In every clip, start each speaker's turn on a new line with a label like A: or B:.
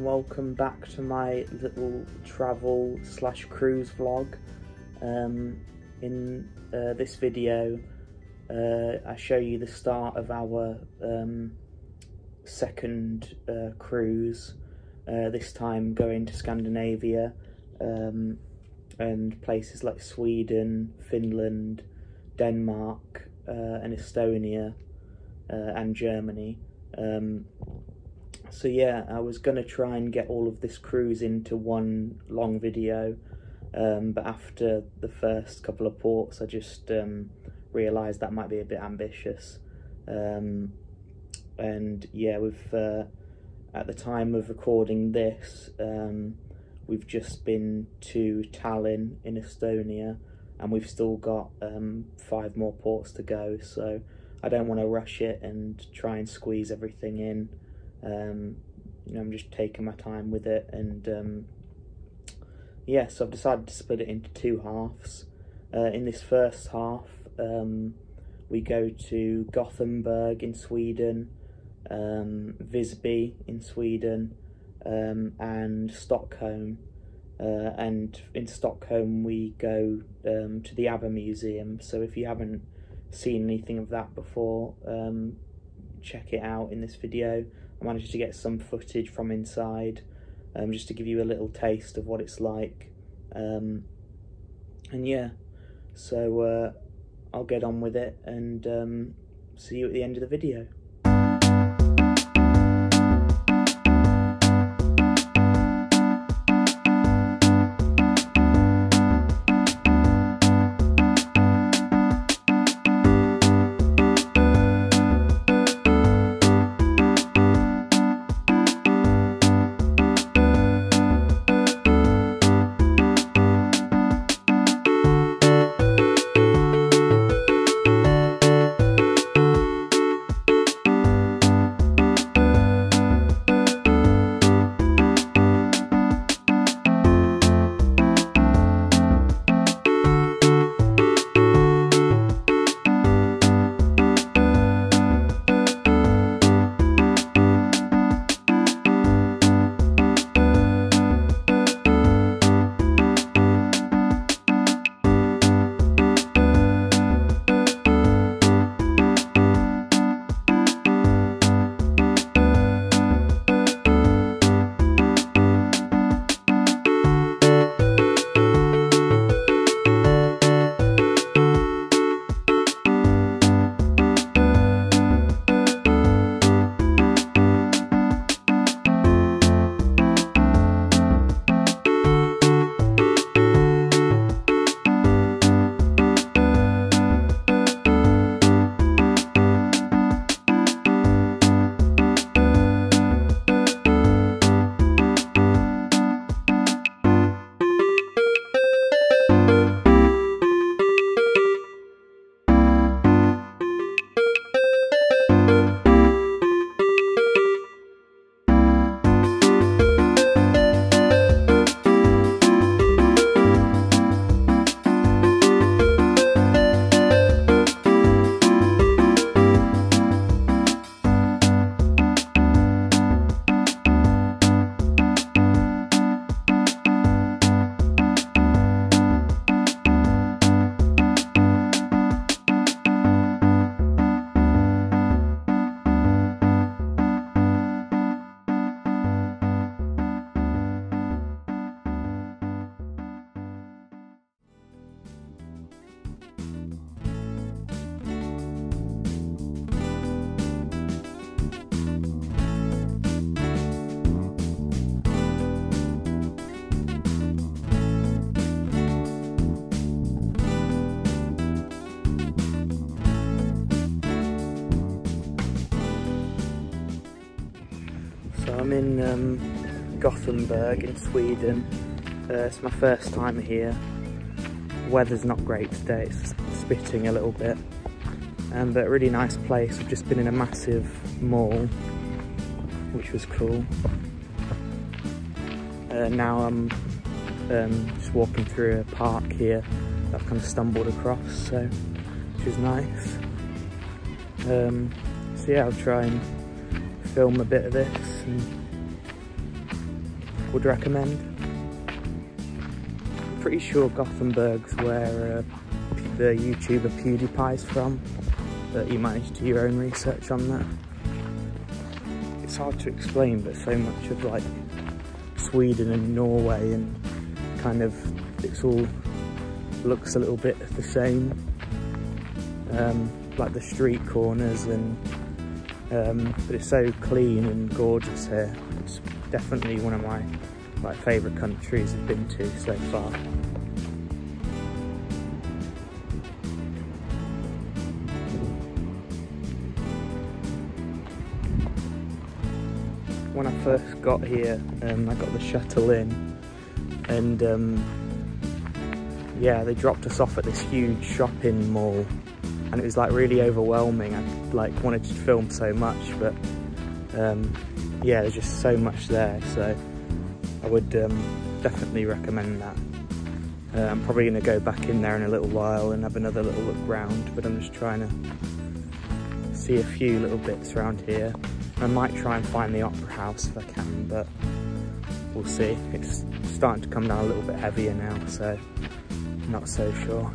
A: and welcome back to my little travel / cruise vlog. In this video I show you the start of our second cruise, this time going to Scandinavia and places like Sweden, Finland, Denmark and Estonia and Germany. So yeah, I was going to try and get all of this cruise into one long video, but after the first couple of ports I just realised that might be a bit ambitious. And yeah, we've at the time of recording this, we've just been to Tallinn in Estonia, and we've still got 5 more ports to go, so I don't want to rush it and try and squeeze everything in. You know, I'm just taking my time with it, and yeah, so I've decided to split it into 2 halves. In this first half, we go to Gothenburg in Sweden, Visby in Sweden, and Stockholm. And in Stockholm we go to the ABBA museum, so if you haven't seen anything of that before, check it out in this video. I managed to get some footage from inside, just to give you a little taste of what it's like. And yeah, so I'll get on with it and see you at the end of the video. So I'm in Gothenburg in Sweden. It's my first time here. Weather's not great today, it's spitting a little bit, but really nice place. We've just been in a massive mall, which was cool. Now I'm just walking through a park here that I've kind of stumbled across, so which is nice. So yeah, I'll try and film a bit of this and would recommend. I'm pretty sure Gothenburg's where the YouTuber PewDiePie's from, but you might need to do your own research on that. It's hard to explain, but so much of like Sweden and Norway and kind of it's all looks a little bit the same, like the street corners and but it's so clean and gorgeous here. It's definitely one of my favourite countries I've been to so far. When I first got here, I got the shuttle in, and yeah, they dropped us off at this huge shopping mall, and it was like really overwhelming. I like wanted to film so much, but yeah, there's just so much there, so I would definitely recommend that. I'm probably going to go back in there in a little while and have another little look round, but I'm just trying to see a few little bits around here. I might try and find the opera house if I can, but we'll see. It's starting to come down a little bit heavier now, so not so sure.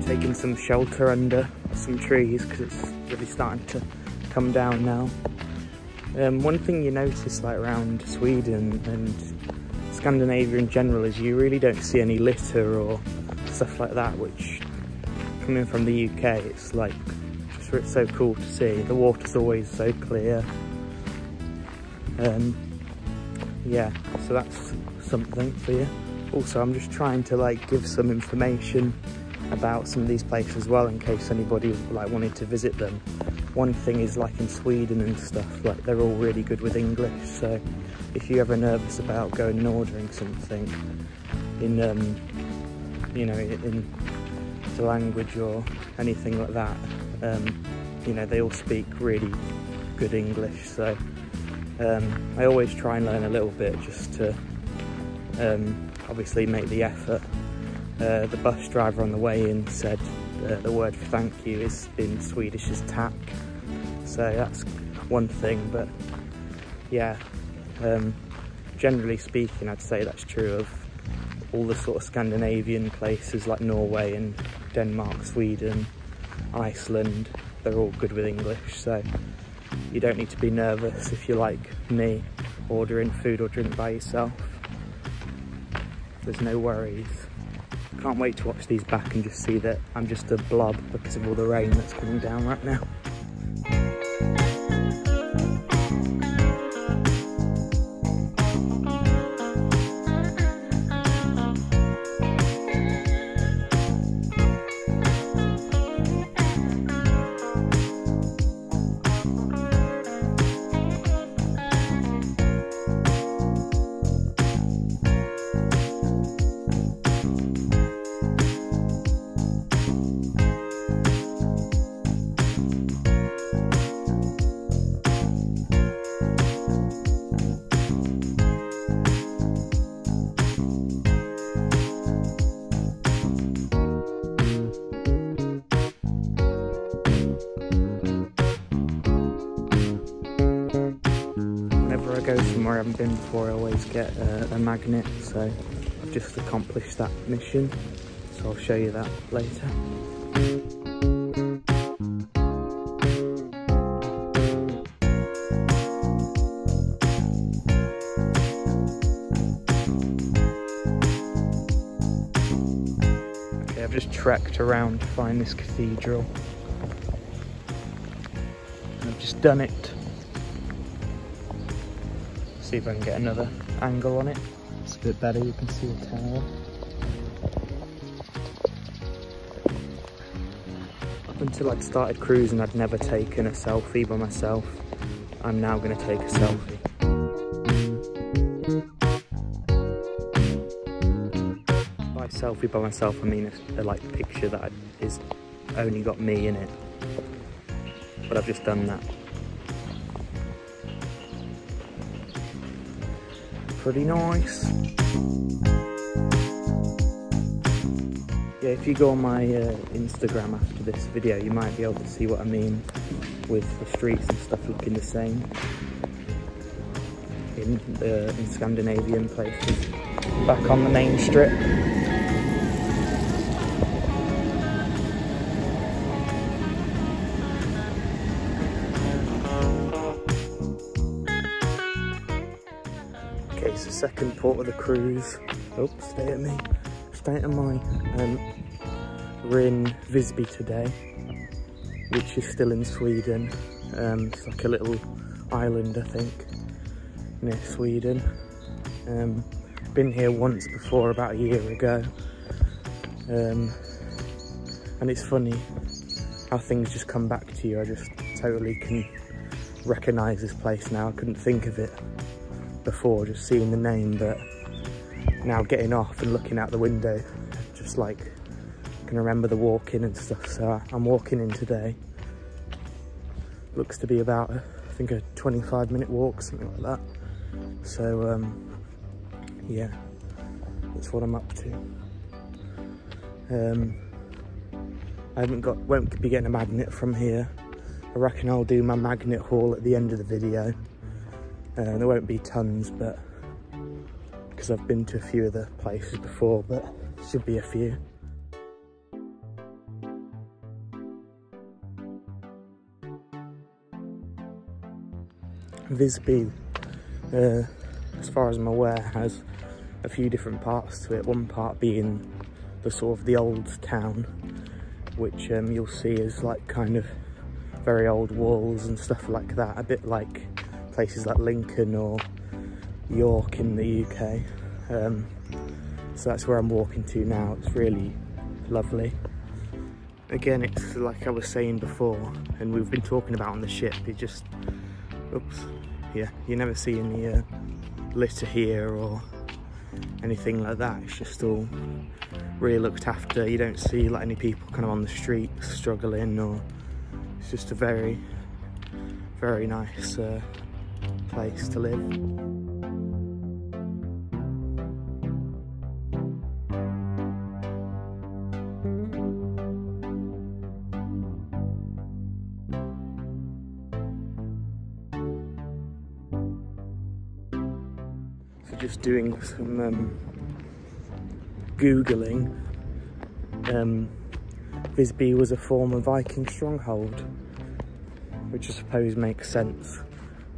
A: Taking some shelter under some trees because it's really starting to come down now. One thing you notice like around Sweden and Scandinavia in general is you really don't see any litter or stuff like that, which coming from the UK it's like just so cool to see. The water's always so clear. Yeah, so that's something for you. Also, I'm just trying to like give some information about some of these places as well in case anybody like wanted to visit them. One thing is like in Sweden and stuff, like they're all really good with English, so if you're ever nervous about going and ordering something in you know, in the language or anything like that, you know, they all speak really good English, so I always try and learn a little bit just to obviously make the effort. The bus driver on the way in said the word for thank you is in Swedish is tack, so that's one thing, but yeah, generally speaking I'd say that's true of all the sort of Scandinavian places like Norway and Denmark, Sweden, Iceland. They're all good with English, so you don't need to be nervous if you're like me, ordering food or drink by yourself. There's no worries. Can't wait to watch these back and just see that I'm just a blob because of all the rain that's coming down right now. Go somewhere I haven't been before, I always get a magnet, so I've just accomplished that mission, so I'll show you that later. Okay, I've just trekked around to find this cathedral. I've just done it. See if I can get another. angle on it. It's a bit better, you can see the tower. Up until I'd started cruising, I'd never taken a selfie by myself. I'm now going to take a selfie. By selfie by myself, I mean a like picture that is only got me in it. But I've just done that. Pretty nice. Yeah, if you go on my Instagram after this video, you might be able to see what I mean with the streets and stuff looking the same in Scandinavian places. Back on the main strip. Okay, it's the second port of the cruise. Oh, stay at me. Stay at mine. We're in Visby today, which is still in Sweden. It's like a little island, I think, near Sweden. Been here once before, about a year ago. And it's funny how things just come back to you. I just totally can recognise this place now. I couldn't think of it before, just seeing the name, but now getting off and looking out the window, just like can remember the walk in and stuff. So I'm walking in today. Looks to be about I think a 25-minute walk, something like that. So yeah, that's what I'm up to. I won't be getting a magnet from here. I reckon I'll do my magnet haul at the end of the video. There won't be tons, but because I've been to a few of the places before, but should be a few. Visby, as far as I'm aware, has a few different parts to it. One part being the sort of the old town, which you'll see is like kind of very old walls and stuff like that, a bit like places like Lincoln or York in the UK. So that's where I'm walking to now. It's really lovely. Again, it's like I was saying before, and we've been talking about on the ship, it just, oops, yeah, you never see any litter here or anything like that. It's just all really looked after. You don't see like any people kind of on the streets struggling, or it's just a very, very nice place to live. So just doing some Googling, Visby was a former Viking stronghold, which I suppose makes sense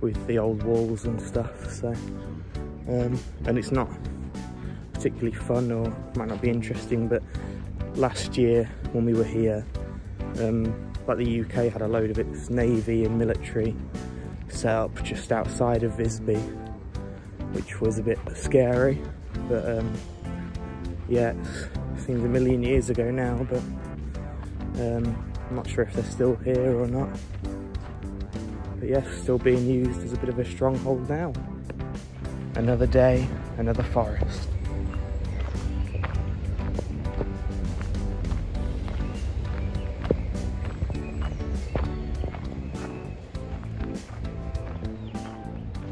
A: with the old walls and stuff. So and it's not particularly fun, or might not be interesting, but last year when we were here, like the UK had a load of its navy and military set up just outside of Visby, which was a bit scary. But yeah, it seems a million years ago now, but I'm not sure if they're still here or not. But yeah, still being used as a bit of a stronghold now. Another day, another forest.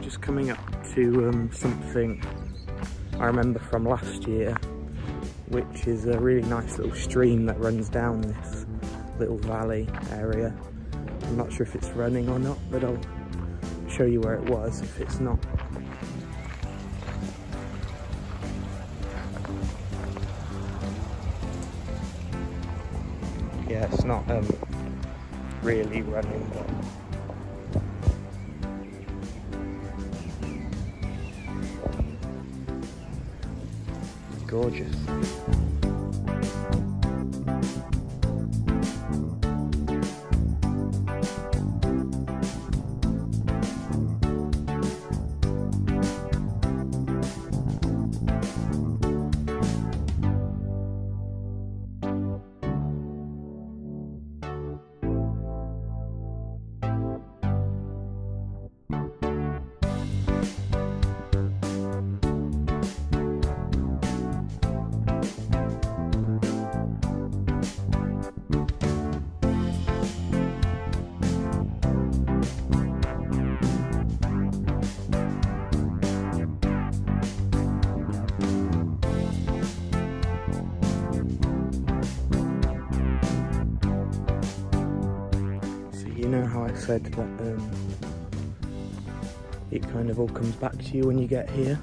A: Just coming up to something I remember from last year, which is a really nice little stream that runs down this little valley area. I'm not sure if it's running or not, but I'll show you where it was if it's not. Yeah, it's not really running, but gorgeous. said that it kind of all comes back to you when you get here.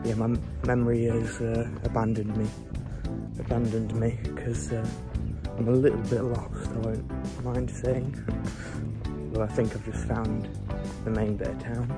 A: Yeah, my memory has abandoned me because I'm a little bit lost, I won't mind saying. Well, I think I've just found the main bit of town.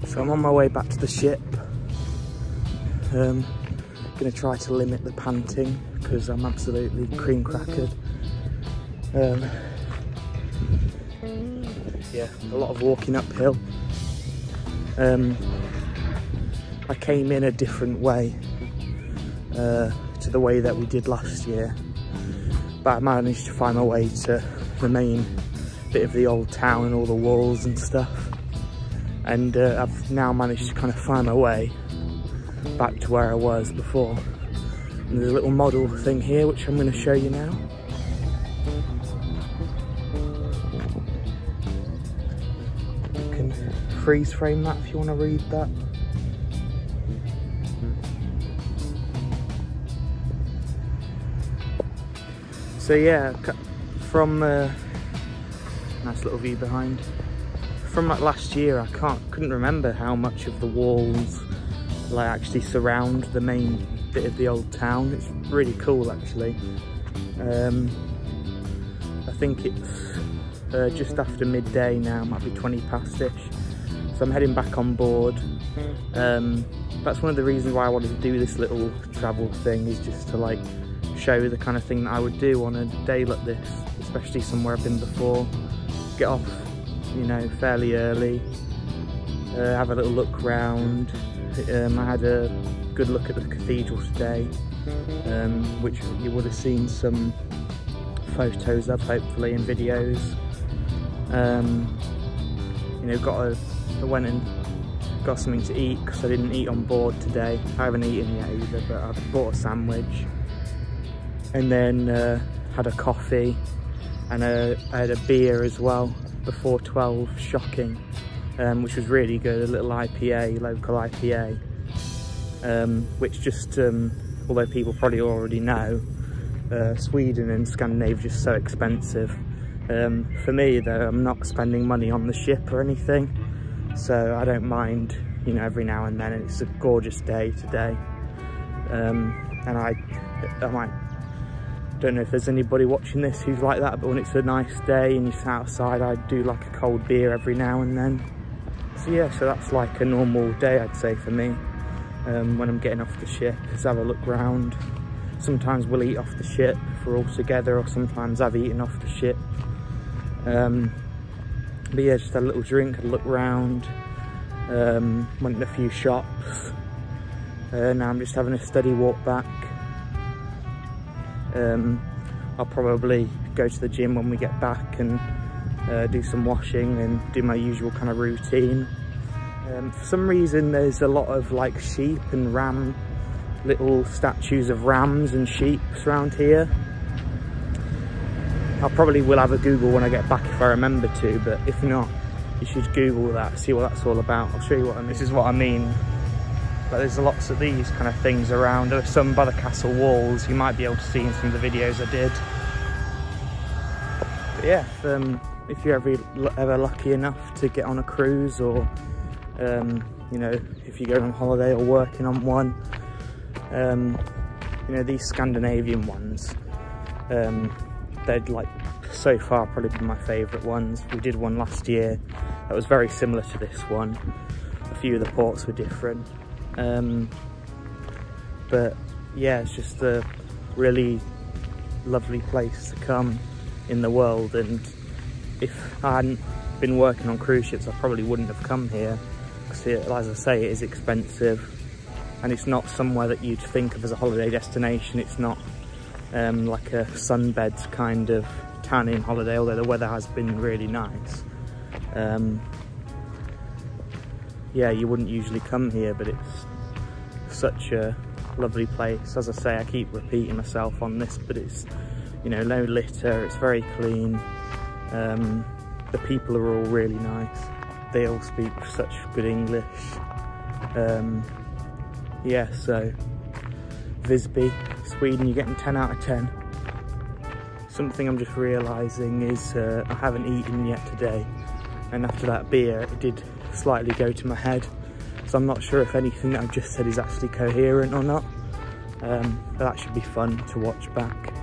A: So I'm on my way back to the ship. Gonna try to limit the panting because I'm absolutely cream crackered. Yeah, a lot of walking uphill. I came in a different way to the way that we did last year, but I managed to find my way to the main bit of the old town and all the walls and stuff. And I've now managed to kind of find my way back to where I was before. And there's a little model thing here which I'm going to show you now. You can freeze frame that if you want to read that. So yeah, from nice little view behind. From like last year, I couldn't remember how much of the walls like actually surround the main bit of the old town. It's really cool actually. I think it's just after midday now, might be 20 past-ish. So I'm heading back on board. That's one of the reasons why I wanted to do this little travel thing, is just to like show the kind of thing that I would do on a day like this, especially somewhere I've been before. Get off, you know, fairly early, have a little look round. I had a good look at the cathedral today, which you would have seen some photos of hopefully and videos. You know, I went and got something to eat because I didn't eat on board today. I haven't eaten yet either, but I bought a sandwich and then had a coffee, and I had a beer as well before 12, shocking, which was really good, a little IPA, local IPA, which just, although people probably already know, Sweden and Scandinavia are just so expensive. For me though, I'm not spending money on the ship or anything, so I don't mind, you know, every now and then. And it's a gorgeous day today, and I might Don't know if there's anybody watching this who's like that, but when it's a nice day and you're outside, I do like a cold beer every now and then. So yeah, so that's like a normal day, I'd say, for me. When I'm getting off the ship, is have a look round. Sometimes we'll eat off the ship if we're all together, or sometimes I've eaten off the ship. But yeah, just had a little drink, had a look round, went in a few shops. Now I'm just having a steady walk back. I'll probably go to the gym when we get back and do some washing and do my usual kind of routine. For some reason there's a lot of like sheep and ram, little statues of rams and sheep around here. I probably will have a Google when I get back if I remember to, but if not, you should Google that, see what that's all about. I'll show you what I mean. This is what I mean. Like, there's lots of these kind of things around. There are some by the castle walls, you might be able to see in some of the videos I did. But yeah, if you're ever lucky enough to get on a cruise, or you know, if you're going on holiday or working on one, you know, these Scandinavian ones, they'd like, so far probably been my favourite ones. We did one last year that was very similar to this one. A few of the ports were different, but yeah, it's just a really lovely place to come in the world. And if I hadn't been working on cruise ships, I probably wouldn't have come here, because as I say, it is expensive, and it's not somewhere that you'd think of as a holiday destination. It's not like a sunbed kind of tanning holiday, although the weather has been really nice. Yeah, you wouldn't usually come here, but it's such a lovely place. As I say, I keep repeating myself on this, but it's, you know, no litter, it's very clean. The people are all really nice. They all speak such good English. Yeah, so Visby, Sweden, you're getting 10 out of 10. Something I'm just realising is I haven't eaten yet today, and after that beer it did slightly go to my head, so I'm not sure if anything that I've just said is actually coherent or not, but that should be fun to watch back.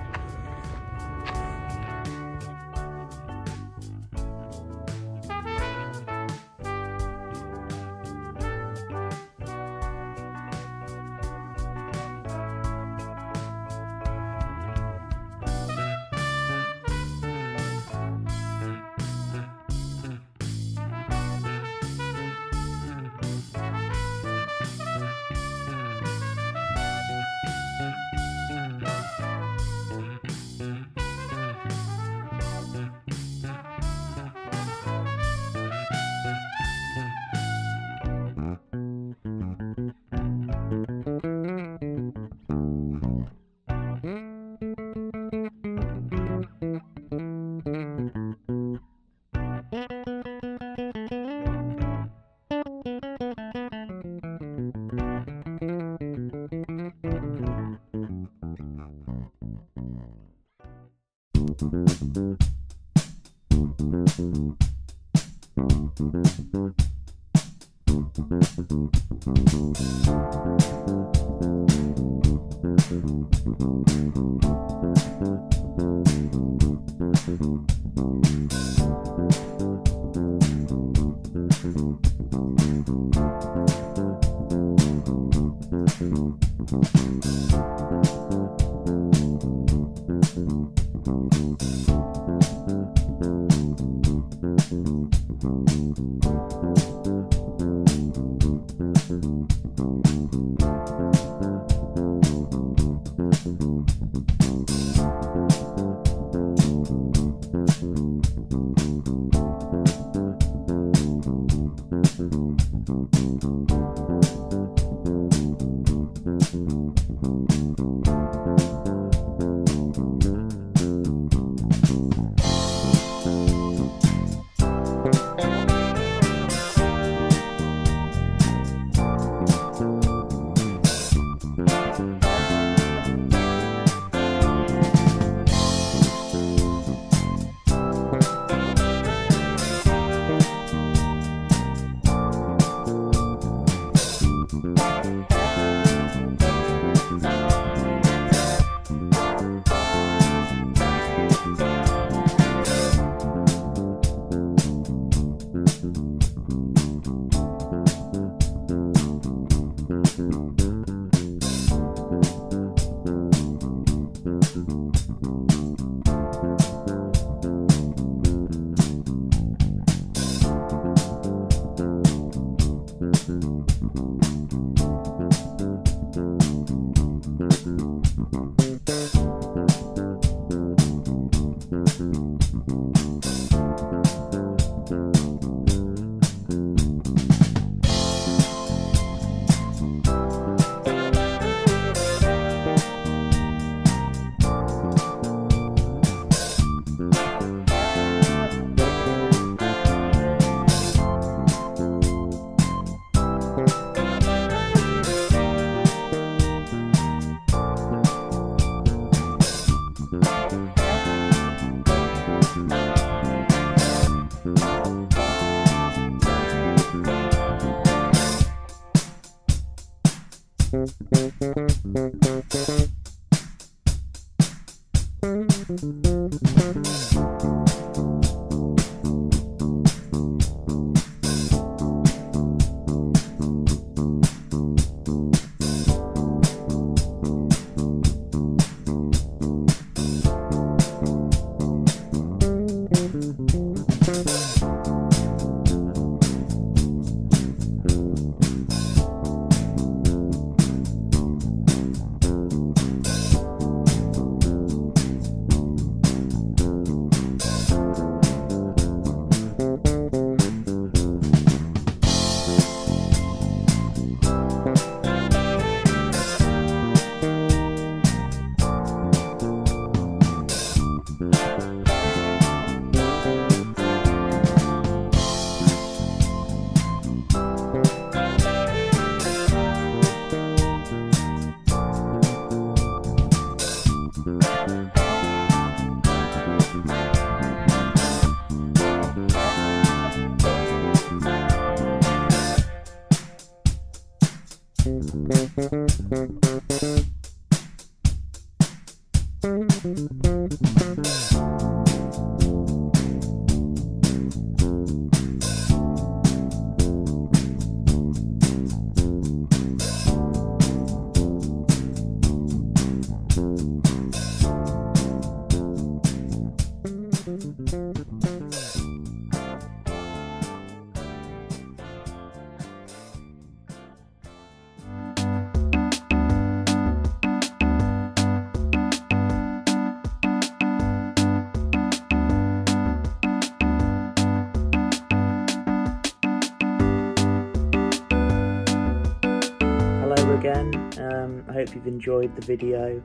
A: Again, I hope you've enjoyed the video.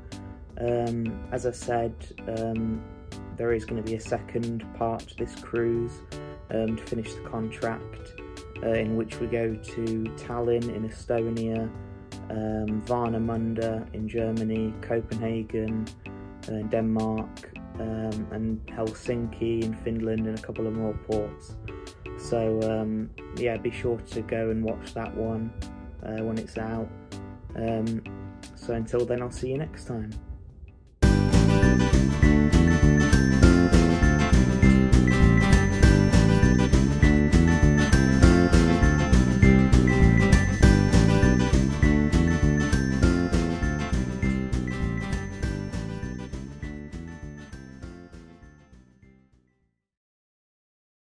A: As I said, there is going to be a second part to this cruise to finish the contract, in which we go to Tallinn in Estonia, Warnemünde in Germany, Copenhagen in Denmark, and Helsinki in Finland, and a couple of more ports. So yeah, be sure to go and watch that one when it's out. So until then, I'll see you next time.